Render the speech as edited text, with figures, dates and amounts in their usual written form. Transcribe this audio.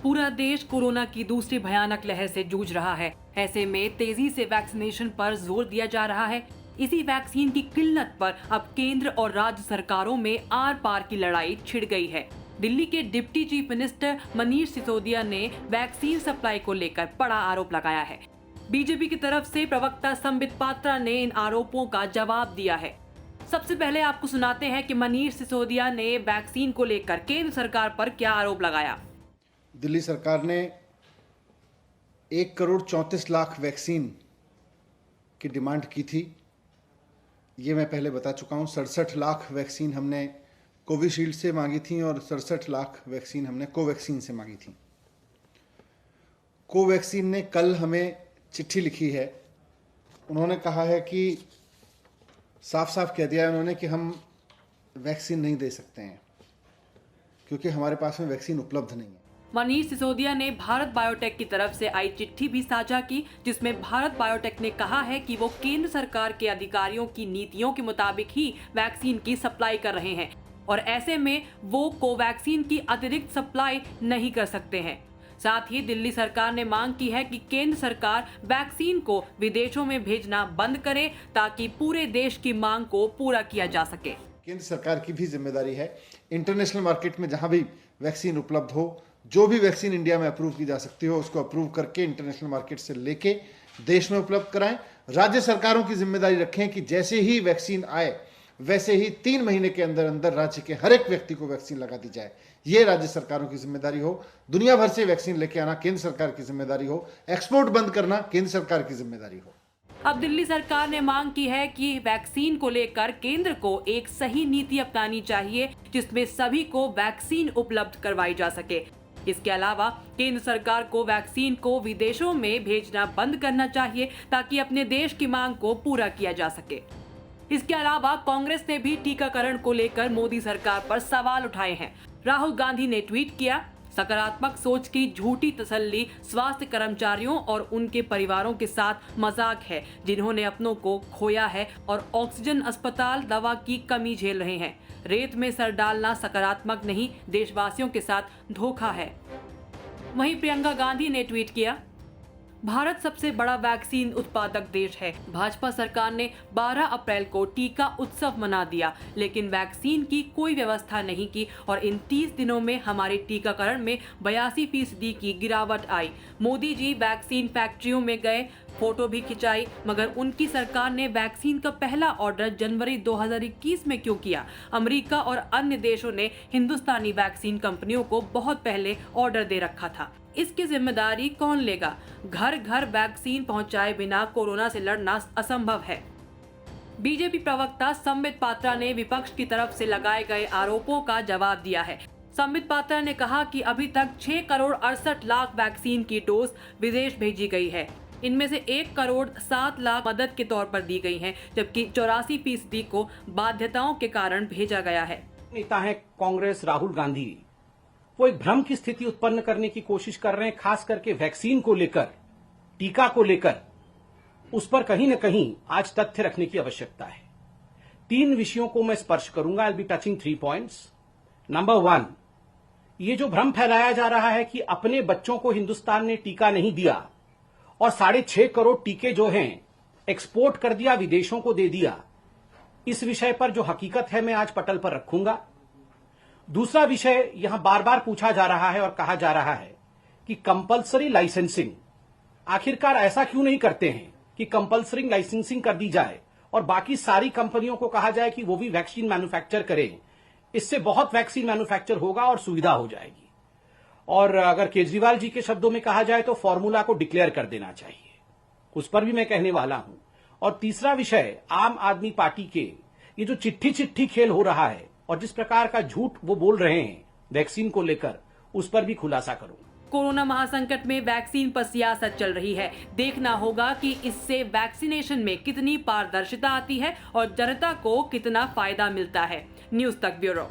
पूरा देश कोरोना की दूसरी भयानक लहर से जूझ रहा है। ऐसे में तेजी से वैक्सीनेशन पर जोर दिया जा रहा है। इसी वैक्सीन की किल्लत पर अब केंद्र और राज्य सरकारों में आर पार की लड़ाई छिड़ गई है। दिल्ली के deputy chief minister Manish Sisodia ने वैक्सीन सप्लाई को लेकर बड़ा आरोप लगाया है। बीजेपी की तरफ से प्रवक्ता संबित पात्रा ने इन आरोपों का जवाब दिया है। सबसे पहले आपको सुनाते हैं कि मनीष सिसोदिया ने वैक्सीन को लेकर केंद्र सरकार पर क्या आरोप लगाया। दिल्ली सरकार ने 1,34,00,000 वैक्सीन की डिमांड की थी। ये मैं पहले बता चुका हूँ। 67 लाख वैक्सीन हमने कोविशील्ड से मांगी थी और 67 लाख वैक्सीन हमने कोवैक्सीन से मांगी थी। कोवैक्सीन ने कल हमें चिट्ठी लिखी है। उन्होंने कहा है कि साफ साफ कह दिया है उन्होंने कि हम वैक्सीन नहीं दे सकते हैं क्योंकि हमारे पास में वैक्सीन उपलब्ध नहीं है। मनीष सिसोदिया ने भारत बायोटेक की तरफ से आई चिट्ठी भी साझा की, जिसमें भारत बायोटेक ने कहा है कि वो केंद्र सरकार के अधिकारियों की नीतियों के मुताबिक ही वैक्सीन की सप्लाई कर रहे हैं और ऐसे में वो कोवैक्सीन की अतिरिक्त सप्लाई नहीं कर सकते हैं। साथ ही दिल्ली सरकार ने मांग की है कि केंद्र सरकार वैक्सीन को विदेशों में भेजना बंद करे ताकि पूरे देश की मांग को पूरा किया जा सके। केंद्र सरकार की भी जिम्मेदारी है इंटरनेशनल मार्केट में जहां भी वैक्सीन उपलब्ध हो, जो भी वैक्सीन इंडिया में अप्रूव की जा सकती हो उसको अप्रूव करके इंटरनेशनल मार्केट से लेके देश में उपलब्ध कराएं। राज्य सरकारों की जिम्मेदारी रखें कि जैसे ही वैक्सीन आए वैसे ही 3 महीने के अंदर अंदर राज्य के हर एक व्यक्ति को वैक्सीन लगा दी जाए। ये राज्य सरकारों की जिम्मेदारी हो। दुनिया भर से वैक्सीन लेके आना केंद्र सरकार की जिम्मेदारी हो। एक्सपोर्ट बंद करना केंद्र सरकार की जिम्मेदारी हो। अब दिल्ली सरकार ने मांग की है कि वैक्सीन को लेकर केंद्र को एक सही नीति अपनानी चाहिए जिसमें सभी को वैक्सीन उपलब्ध करवाई जा सके। इसके अलावा केंद्र सरकार को वैक्सीन को विदेशों में भेजना बंद करना चाहिए ताकि अपने देश की मांग को पूरा किया जा सके। इसके अलावा कांग्रेस ने भी टीकाकरण को लेकर मोदी सरकार पर सवाल उठाए हैं। राहुल गांधी ने ट्वीट किया, सकारात्मक सोच की झूठी तसल्ली स्वास्थ्य कर्मचारियों और उनके परिवारों के साथ मजाक है जिन्होंने अपनों को खोया है और ऑक्सीजन, अस्पताल, दवा की कमी झेल रहे हैं। रेत में सर डालना सकारात्मक नहीं, देशवासियों के साथ धोखा है। वहीं प्रियंका गांधी ने ट्वीट किया, भारत सबसे बड़ा वैक्सीन उत्पादक देश है। भाजपा सरकार ने 12 अप्रैल को टीका उत्सव मना दिया लेकिन वैक्सीन की कोई व्यवस्था नहीं की और इन 30 दिनों में हमारे टीकाकरण में 82% की गिरावट आई। मोदी जी वैक्सीन फैक्ट्रियों में गए, फोटो भी खिंचाई, मगर उनकी सरकार ने वैक्सीन का पहला ऑर्डर जनवरी 2021 में क्यों किया? अमेरिका और अन्य देशों ने हिंदुस्तानी वैक्सीन कंपनियों को बहुत पहले ऑर्डर दे रखा था। इसकी जिम्मेदारी कौन लेगा? घर घर वैक्सीन पहुंचाए बिना कोरोना से लड़ना असंभव है। बीजेपी प्रवक्ता संबित पात्रा ने विपक्ष की तरफ से लगाए गए आरोपों का जवाब दिया है। संबित पात्रा ने कहा कि अभी तक 6,68,00,000 वैक्सीन की डोज विदेश भेजी गई है। इनमें से 1,07,00,000 मदद के तौर पर दी गई हैं, जबकि 84% को बाध्यताओं के कारण भेजा गया है। नेता है कांग्रेस राहुल गांधी, वो एक भ्रम की स्थिति उत्पन्न करने की कोशिश कर रहे हैं, खास करके वैक्सीन को लेकर, टीका को लेकर। उस पर कहीं न कहीं आज तथ्य रखने की आवश्यकता है। 3 विषयों को मैं स्पर्श करूंगा। I will be touching 3 points. Number 1, ये जो भ्रम फैलाया जा रहा है कि अपने बच्चों को हिंदुस्तान ने टीका नहीं दिया और 6.5 करोड़ टीके जो हैं एक्सपोर्ट कर दिया, विदेशों को दे दिया। इस विषय पर जो हकीकत है मैं आज पटल पर रखूंगा। दूसरा विषय यहां बार बार पूछा जा रहा है और कहा जा रहा है कि कंपल्सरी लाइसेंसिंग, आखिरकार ऐसा क्यों नहीं करते हैं कि कंपल्सरी लाइसेंसिंग कर दी जाए और बाकी सारी कंपनियों को कहा जाए कि वो भी वैक्सीन मैन्युफैक्चर करें। इससे बहुत वैक्सीन मैन्युफैक्चर होगा और सुविधा हो जाएगी। और अगर केजरीवाल जी के शब्दों में कहा जाए तो फॉर्मूला को डिक्लेयर कर देना चाहिए। उस पर भी मैं कहने वाला हूं। और तीसरा विषय, आम आदमी पार्टी के ये जो चिट्ठी खेल हो रहा है और जिस प्रकार का झूठ वो बोल रहे हैं वैक्सीन को लेकर, उस पर भी खुलासा करूंगा। कोरोना महासंकट में वैक्सीन पर सियासत चल रही है। देखना होगा कि इससे वैक्सीनेशन में कितनी पारदर्शिता आती है और जनता को कितना फायदा मिलता है। न्यूज़ तक ब्यूरो।